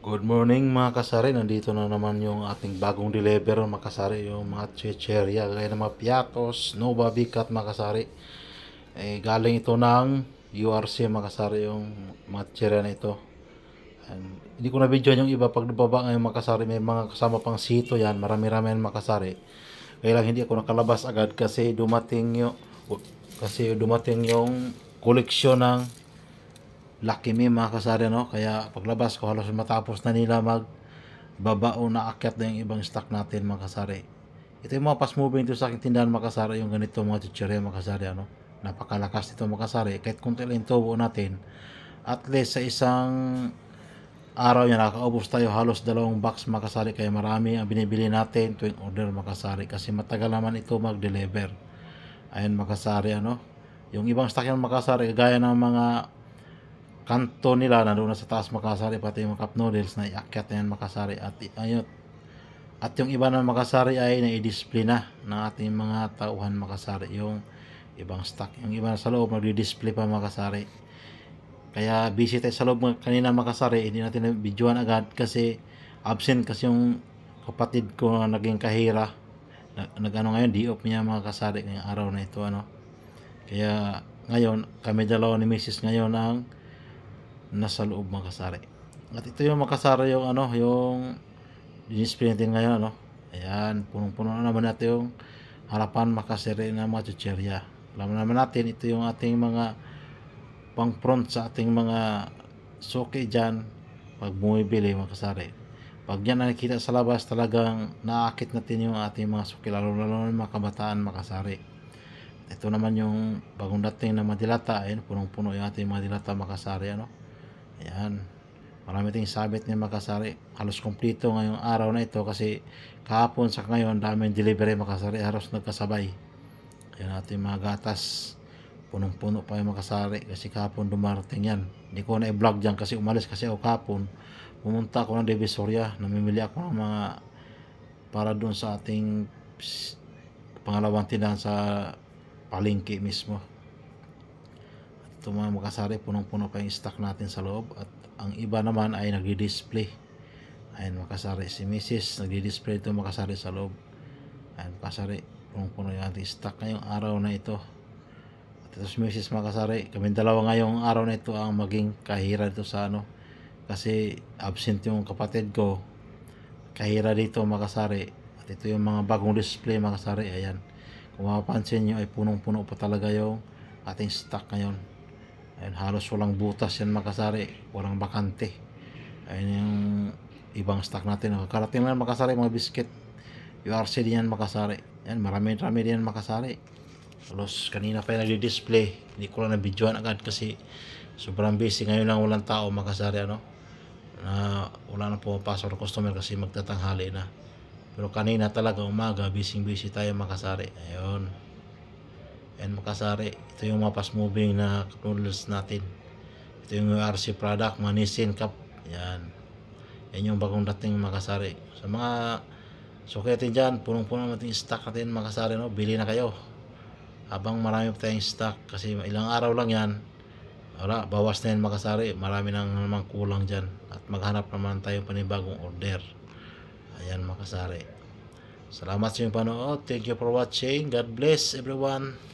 Good morning mga kasari, nandito na naman yung ating bagong deliver mga kasari, yung mga chicheria, gaya ng mga piatos, Nova Bicat mga kasari. Galing ito ng URC mga kasari, yung mga chicheria na ito. And, hindi ko na video yung iba, pag nababa ngayon mga kasari, may mga kasama pang sito yan, marami-rami yan mga kasari. Kaya lang hindi ako nakalabas agad kasi dumating yung koleksyon ng Lucky Me mga kasari, no? Kaya paglabas ko halos matapos na nila magbabao na akyat na yung ibang stock natin mga kasari. Ito yung mga fast moving ito sa aking tindahan mga kasari, yung ganito mga chichirya mga kasari, ano? Napakalakas nito mga kasari. Kahit kunti lang yung tubo natin, at least sa isang araw niya nakakaubos tayo halos 2 box mga kasari. Kaya marami ang binibili natin tuwing order mga kasari kasi matagal naman ito mag-deliver. Ayun mga kasari, ano? Yung ibang stock yan mga kasari, gaya ng mga kanto nila nandoon na sa taas makasari, pati yung cup noodles na iakyat na yan makasari, at ayun, at yung iba na makasari ay na-display na ng ating mga tauhan makasari, yung ibang stock, yung iba sa loob magdi-display pa makasari. Kaya busy tayo sa loob kanina makasari, hindi natin na videoan agad kasi absent kasi yung kapatid ko na naging kahira, nag-ano ngayon, di-off niya makasari ngayong araw na ito, ano. Kaya ngayon kami dalawa ni Mrs. ngayon ang nasa loob mga kasari. At ito yung makasari, yung ano, yung display natin ngayon, ano. Ayan, punong-puno na naman natin yung harapan makasari ng mga chichirya. Alam naman natin, ito yung ating mga pang front sa ating mga suki dyan pag bumibili mga kasari. Pag yan nakikita sa labas, talagang naakit natin yung ating mga suki, lalo yung mga kabataan makasari. Ito naman yung bagong dating na madilata. Ayan, punong-puno yung ating mga dilata makasari, ano. Ayan, marami tayong sabit ng makasari, halos kompleto ngayong araw na ito kasi kahapon sa ngayon daming delivery makasari, halos nagkasabay. Ayan, natin mga gatas punong-puno pa yung makasari kasi kahapon dumarating yan. Hindi ko na i-vlog dyan kasi umalis kasi ako kahapon, pumunta ako ng Divisoria, namimili ako ng mga para doon sa ating pangalawang tindahan sa palengke mismo. Ito mga makasari, punong-puno pa yung stock natin sa loob, at ang iba naman ay nagdi-display. Ayan makasari, si Mrs. nagdi-display ito makasari sa loob. Ayan makasari, punong-puno yung ating stock ngayong araw na ito. At ito si Mrs. makasari, kami dalawa ngayong araw na ito ang maging kahira dito sa ano, kasi absent yung kapatid ko, kahira dito makasari. At ito yung mga bagong display makasari. Ayan, kung mapapansin nyo ay punong-puno pa talaga yung ating stock ngayon. Ayun, halos walang butas yan makasari, walang bakante. Ayun yung ibang stock natin. Nakakarating lang makasari, mga biscuit URC din yan makasari. Yan, marami-rami din yan makasari. Halos kanina pa yung nagdi-display, hindi ko lang na-videoan agad kasi sobrang busy. Ngayon lang walang tao makasari, ano, na wala na pumapasok na customer kasi magtatanghali na. Pero kanina talaga umaga, busy tayo makasari. Ayun. And makasari, ito yung mga fast moving na noodles natin. Ito yung RC product, mga Nissin Cup. Yan. Yan yung bagong dating makasari. Sa mga suki natin dyan, punong-puno natin yung stock natin makasari, no? Bili na kayo habang marami pa tayong stock kasi ilang araw lang yan. Wala, bawas na yan makasari, marami nang naman kulang dyan, at maghanap naman tayo panibagong order. Ayan makasari, salamat sa inyong panood. Thank you for watching. God bless everyone.